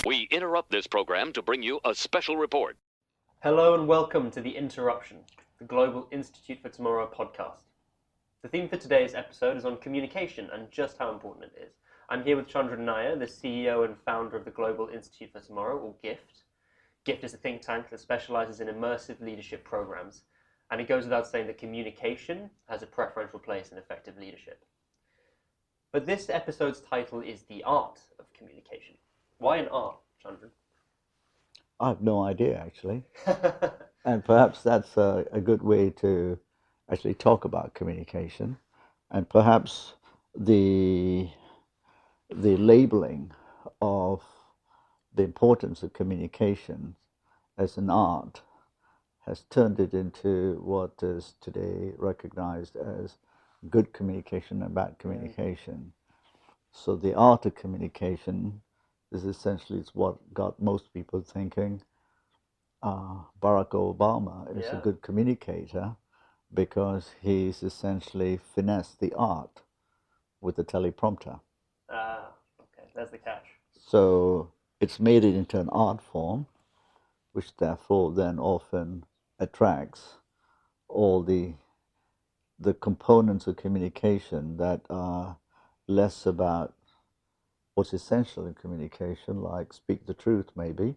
We interrupt this program to bring you a special report. Hello and welcome to The Interruption, the Global Institute for Tomorrow podcast. The theme for today's episode is on communication and just how important it is. I'm here with Chandran Nair, the CEO and founder of the Global Institute for Tomorrow, or GIFT. GIFT is a think tank that specializes in immersive leadership programs, and it goes without saying that communication has a preferential place in effective leadership. But this episode's title is The Art of Communication. Why an art, Chandran? I have no idea, actually. And perhaps that's a good way to actually talk about communication. And perhaps the labeling of the importance of communication as an art has turned it into what is today recognized as good communication and bad communication. So the art of communication is essentially what got most people thinking Barack Obama is a good communicator because he's essentially finessed the art with the teleprompter. Okay, that's the catch. So it's made it into an art form, which therefore then often attracts all the components of communication that are less about what's essential in communication, like speak the truth, maybe.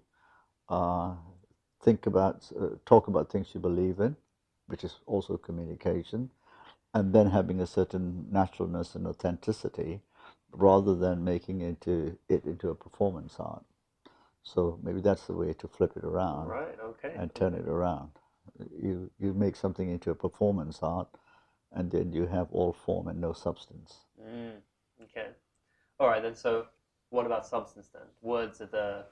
Talk about things you believe in, which is also communication, and then having a certain naturalness and authenticity, rather than making it into a performance art. So maybe that's the way to flip it around, Right, okay. and turn it around. You make something into a performance art, and then you have all form and no substance. Okay. All right, then. So, what about substance then? Words are the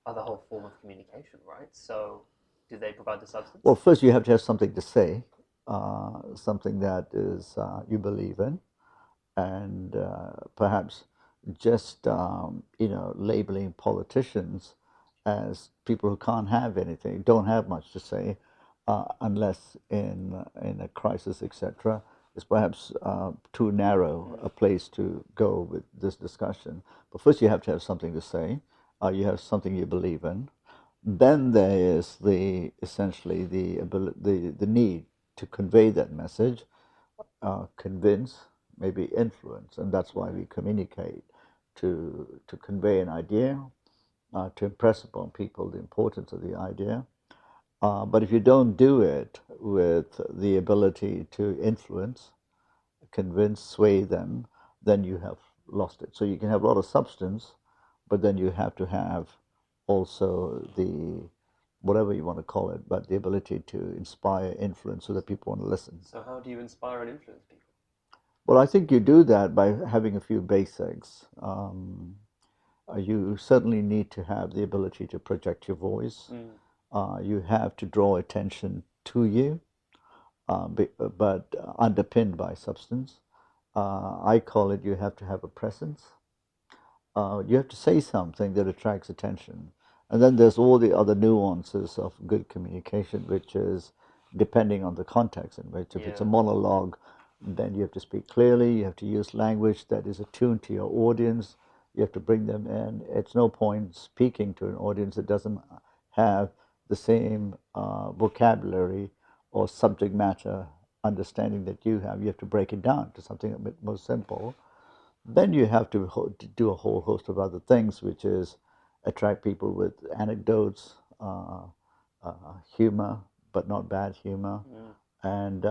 whole form of communication, right? So, do they provide the substance? Well, first you have to have something to say, something that is you believe in, and perhaps just labeling politicians as people who can't have anything, don't have much to say, unless in a crisis, etc., is perhaps too narrow a place to go with this discussion. But first, you have to have something to say. You have something you believe in. Then there is essentially the need to convey that message, convince, maybe influence, and that's why we communicate, to convey an idea, to impress upon people the importance of the idea. But if you don't do it with the ability to influence, convince, sway them, then you have lost it. So you can have a lot of substance, but then you have to have also whatever you want to call it, but the ability to inspire, influence, so that people want to listen. So, how do you inspire and influence people? Well, I think you do that by having a few basics. You certainly need to have the ability to project your voice. You have to draw attention to you, but underpinned by substance. I call it, you have to have a presence. You have to say something that attracts attention. And then there's all the other nuances of good communication, which is depending on the context in which. If it's a monologue, then you have to speak clearly, you have to use language that is attuned to your audience, you have to bring them in. It's no point speaking to an audience that doesn't have the same vocabulary or subject matter understanding that you have. You have to break it down to something a bit more simple. Then you have to do a whole host of other things, which is attract people with anecdotes, humor, but not bad humor. And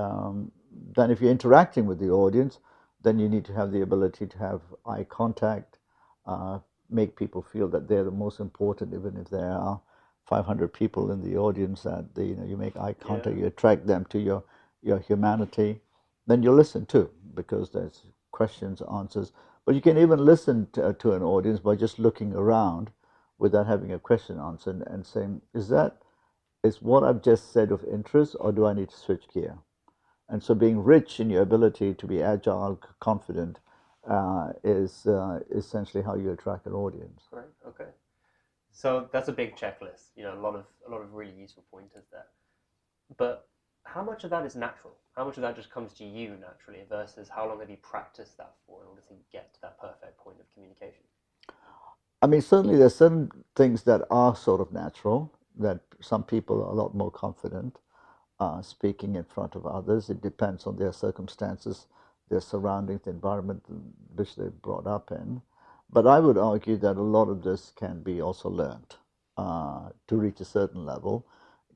then if you're interacting with the audience, then you need to have the ability to have eye contact, make people feel that they're the most important, even if there are 500 people in the audience, that you make eye contact, you attract them to your humanity. Then you listen too, because there's questions, answers. But you can even listen to an audience by just looking around without having a question answered and saying, is what I've just said of interest, or do I need to switch gear? And so being rich in your ability to be agile, confident, is essentially how you attract an audience. Right. Okay. So that's a big checklist. A lot of really useful pointers there. But how much of that is natural? How much of that just comes to you naturally versus how long have you practiced that for in order to get to that perfect point of communication? I mean, certainly there's certain things that are sort of natural, that some people are a lot more confident speaking in front of others. It depends on their circumstances, their surroundings, the environment in which they're brought up in. But I would argue that a lot of this can be also learned to reach a certain level.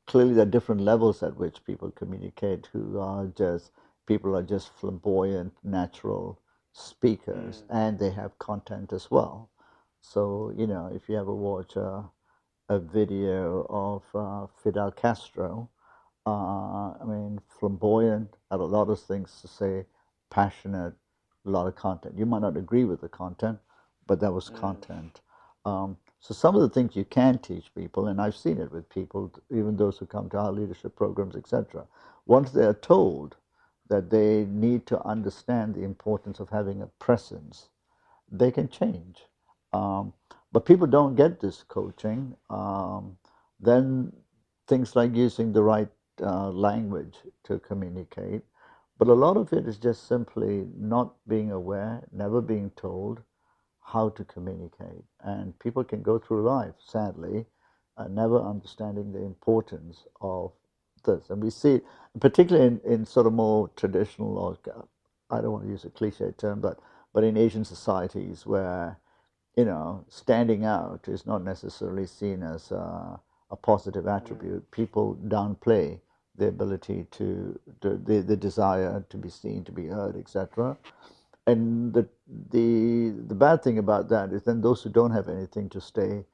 Clearly, there are different levels at which people communicate who are just, people are just flamboyant, natural speakers, and they have content as well. So, you know, if you ever watch a video of Fidel Castro, I mean, flamboyant, had a lot of things to say, passionate, a lot of content. You might not agree with the content, but that was content. So some of the things you can teach people, and I've seen it with people, even those who come to our leadership programs, etc. Once they are told that they need to understand the importance of having a presence, they can change. Um, but people don't get this coaching. Then things like using the right language to communicate. But a lot of it is just simply not being aware, never being told how to communicate. And people can go through life, sadly, never understanding the importance of this. And we see it, particularly in sort of more traditional, or I don't want to use a cliche term, but in Asian societies where, you know, standing out is not necessarily seen as a positive attribute. People downplay the ability the desire to be seen, to be heard, etc. And the bad thing about that is then those who don't have anything to say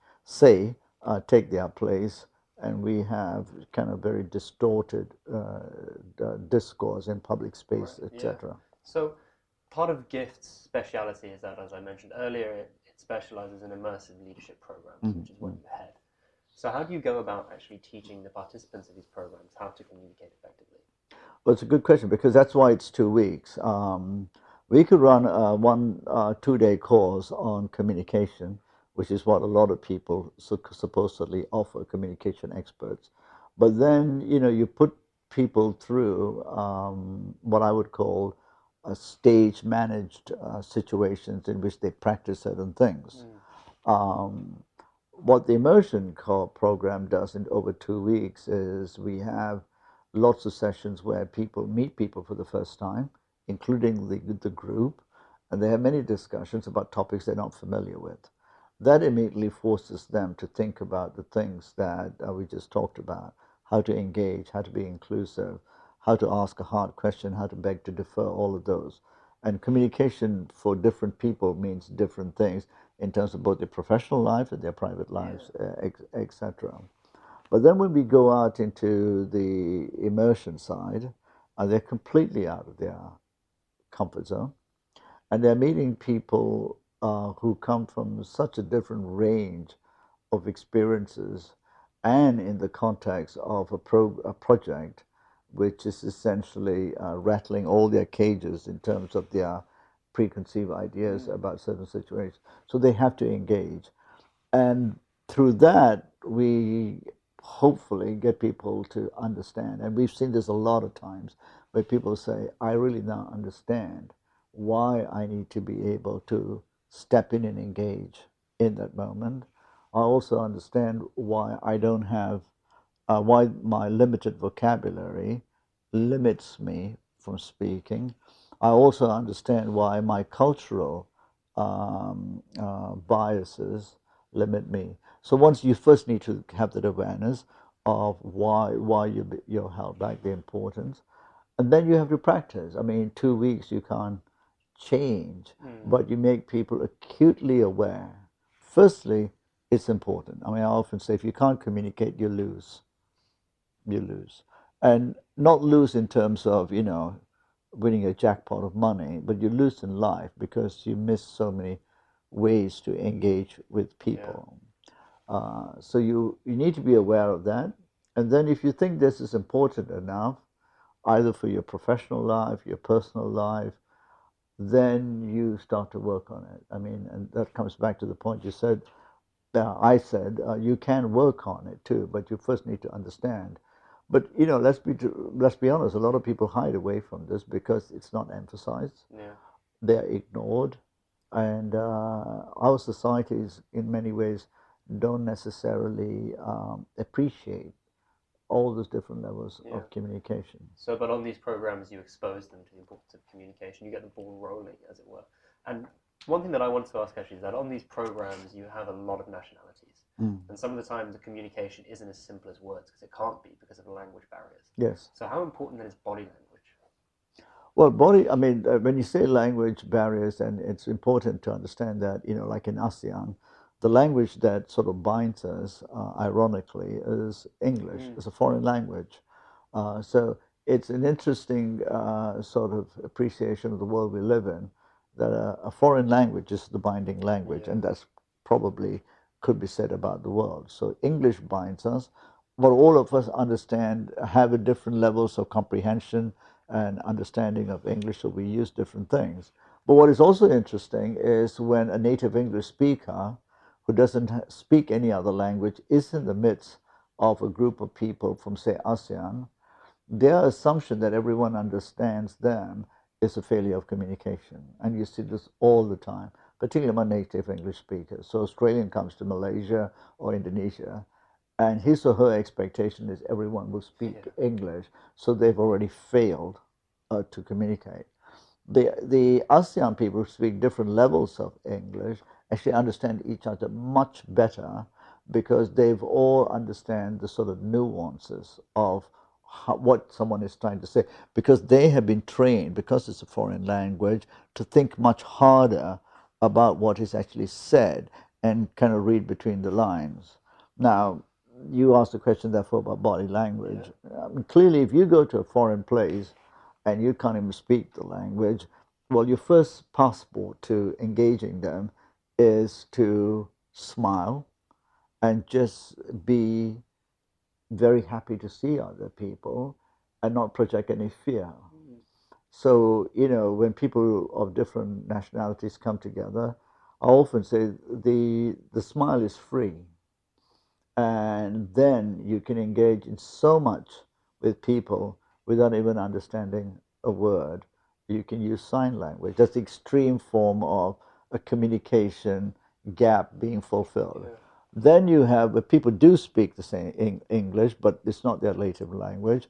take their place, and we have kind of very distorted discourse in public space, Right. etc. So part of GIFT's speciality is that, as I mentioned earlier, it specializes in immersive leadership programs, which is what you head. So how do you go about actually teaching the participants of these programs how to communicate effectively? Well, it's a good question because that's why it's 2 weeks. We could run one 2 day course on communication, which is what a lot of people supposedly offer, communication experts. But then, you know, you put people through what I would call stage managed situations in which they practice certain things. Um, what the immersion program does in over 2 weeks is we have lots of sessions where people meet people for the first time, including the group, and they have many discussions about topics they're not familiar with. That immediately forces them to think about the things that we just talked about: how to engage, how to be inclusive, how to ask a hard question, how to beg to differ, all of those. And communication for different people means different things in terms of both their professional life and their private lives, etc. But then when we go out into the immersion side, they're completely out of their comfort zone, and they're meeting people who come from such a different range of experiences, and in the context of a project which is essentially rattling all their cages in terms of their preconceived ideas about certain situations. So they have to engage. And through that, we hopefully get people to understand. And we've seen this a lot of times where people say, I really now understand why I need to be able to step in and engage in that moment. I also understand why I don't have, why my limited vocabulary limits me from speaking. I also understand why my cultural biases limit me. So once you first need to have that awareness of why you're held back, the importance, and then you have to practice. I mean, in 2 weeks you can't change, but you make people acutely aware. Firstly, it's important. I mean, I often say if you can't communicate, you lose. You lose. And not lose in terms of, you know, winning a jackpot of money, but you lose in life because you miss so many ways to engage with people. So you need to be aware of that. And then if you think this is important enough, either for your professional life, your personal life, then you start to work on it. I mean, and that comes back to the point you said, I said, you can work on it too, but you first need to understand But let's be honest. A lot of people hide away from this because it's not emphasized. Yeah. They're ignored, and our societies, in many ways, don't necessarily appreciate all those different levels Yeah. of communication. So, but on these programs, you expose them to the importance of communication. You get the ball rolling, as it were. And one thing that I wanted to ask actually is that on these programs, you have a lot of nationalities. And some of the time, the communication isn't as simple as words because it can't be because of the language barriers. Yes. So, how important then is body language? Well, when you say language barriers, and it's important to understand that, like in ASEAN, the language that sort of binds us, ironically, is English. It's a foreign language. So it's an interesting sort of appreciation of the world we live in, that a foreign language is the binding language, and that's probably could be said about the world. So English binds us, but all of us have a different levels of comprehension and understanding of English, so we use different things. But what is also interesting is when a native English speaker who doesn't speak any other language is in the midst of a group of people from, say, ASEAN, their assumption that everyone understands them is a failure of communication. And you see this all the time, particularly among native English speakers. So Australian comes to Malaysia or Indonesia, and his or her expectation is everyone will speak English, so they've already failed to communicate. The ASEAN people who speak different levels of English actually understand each other much better because they've all understand the sort of nuances of what someone is trying to say, because they have been trained, because it's a foreign language, to think much harder about what is actually said and kind of read between the lines. Now, you asked the question, therefore, about body language. I mean, clearly, if you go to a foreign place and you can't even speak the language, well, your first passport to engaging them is to smile and just be very happy to see other people and not project any fear. So, when people of different nationalities come together, I often say the smile is free. And then you can engage in so much with people without even understanding a word. You can use sign language. That's the extreme form of a communication gap being fulfilled. Yeah. Then you have where people do speak the same English, but it's not their native language.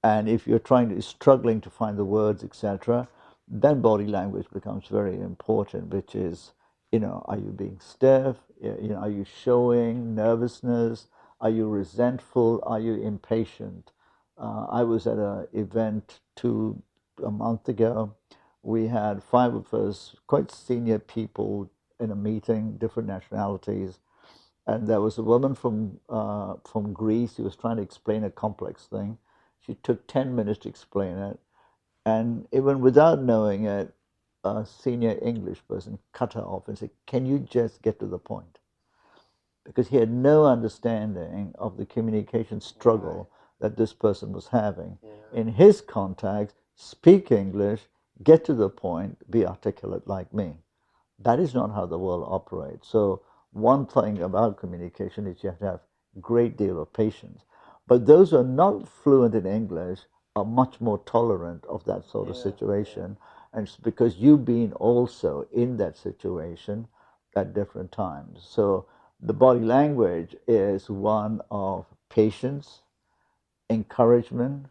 And if you're struggling to find the words, etc., then body language becomes very important, which is, are you being stiff? Are you showing nervousness? Are you resentful? Are you impatient? I was at an event a month ago. We had 5 of us, quite senior people, in a meeting, different nationalities, and there was a woman from Greece who was trying to explain a complex thing. She took 10 minutes to explain it, and even without knowing it, a senior English person cut her off and said, "Can you just get to the point?" Because he had no understanding of the communication struggle that this person was having. In his context, speak English, get to the point, be articulate like me. That is not how the world operates. So one thing about communication is you have to have a great deal of patience. But those who are not fluent in English are much more tolerant of that sort of situation. And it's because you've been also in that situation at different times. So the body language is one of patience, encouragement,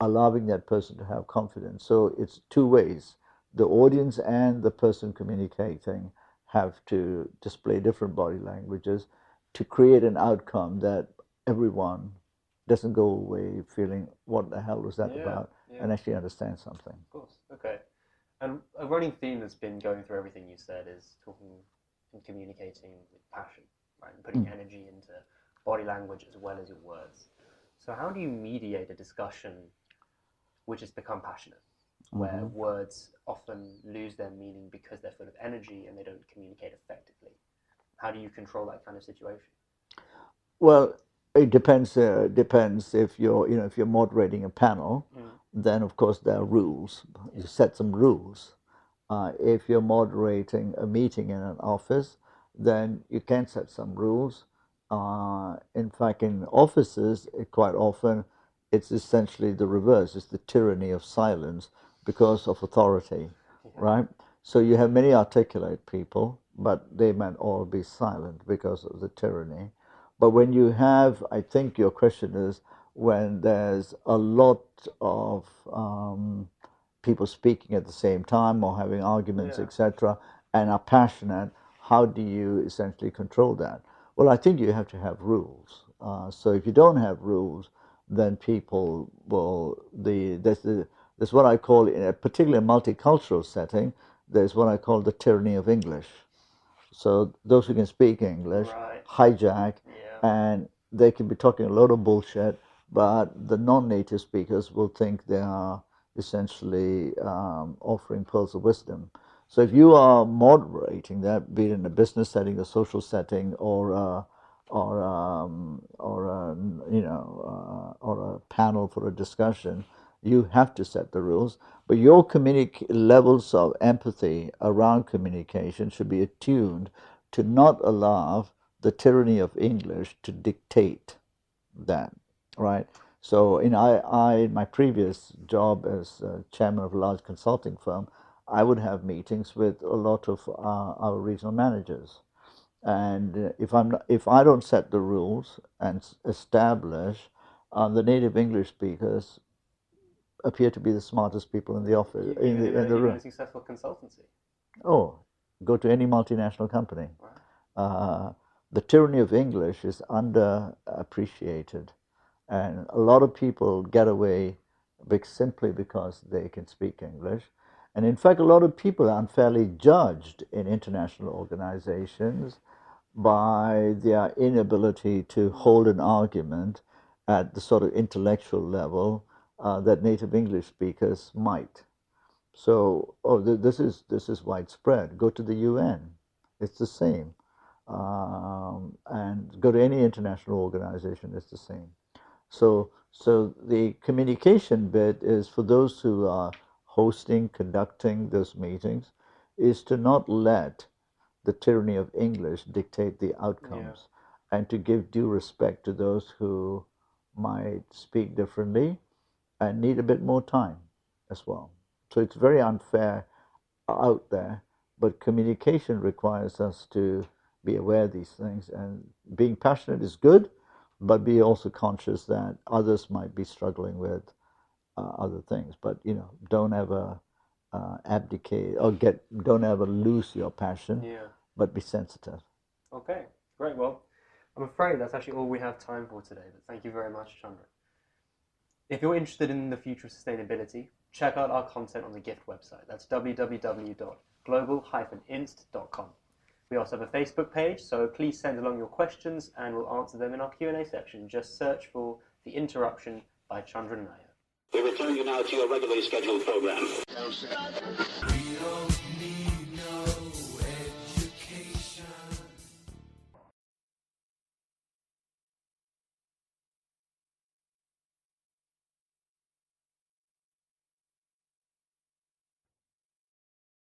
allowing that person to have confidence. So it's two ways. The audience and the person communicating have to display different body languages to create an outcome that everyone doesn't go away feeling, what the hell was that about, and actually understand something. Of course, okay. And a running theme that's been going through everything you said is talking and communicating with passion, right? And putting energy into body language as well as your words. So how do you mediate a discussion which has become passionate, where words often lose their meaning because they're full of energy and they don't communicate effectively? How do you control that kind of situation? Well, it depends. Depends if you're moderating a panel, then of course there are rules. You set some rules. If you're moderating a meeting in an office, then you can set some rules. In fact, in offices, quite often it's essentially the reverse. It's the tyranny of silence because of authority, right? So you have many articulate people, but they might all be silent because of the tyranny. But when you have, I think your question is, when there's a lot of people speaking at the same time or having arguments, etc., and are passionate, how do you essentially control that? Well, I think you have to have rules. So if you don't have rules, then people will there's what I call, in a particular multicultural setting, there's what I call the tyranny of English. So those who can speak English hijack, and they can be talking a lot of bullshit, but the non-native speakers will think they are essentially offering pearls of wisdom. So if you are moderating that, be it in a business setting, a social setting, or or a panel for a discussion, you have to set the rules. But your levels of empathy around communication should be attuned to not allow the tyranny of English to dictate that, right? So in my previous job as chairman of a large consulting firm, I would have meetings with a lot of our regional managers. And if I don't set the rules and establish, the native English speakers appear to be the smartest people in the office, in the room. A successful consultancy. Oh, go to any multinational company. The tyranny of English is underappreciated, and a lot of people get away simply because they can speak English. And in fact, a lot of people are unfairly judged in international organizations by their inability to hold an argument at the sort of intellectual level that native English speakers might. So, this is widespread. Go to the UN; it's the same, and go to any international organization; it's the same. So the communication bit is for those who are hosting, conducting those meetings, is to not let the tyranny of English dictate the outcomes, and to give due respect to those who might speak differently and need a bit more time as well. So it's very unfair out there, but communication requires us to be aware of these things, and being passionate is good, but be also conscious that others might be struggling with other things. But don't ever abdicate or don't ever lose your passion, but be sensitive. Okay, great. Well, I'm afraid that's actually all we have time for today, but thank you very much, Chandra. If you're interested in the future of sustainability, check out our content on the GIFT website. That's www.global-inst.com. We also have a Facebook page, so please send along your questions and we'll answer them in our Q&A section. Just search for The Interruption by Chandra Nair. We return you now to your regularly scheduled program.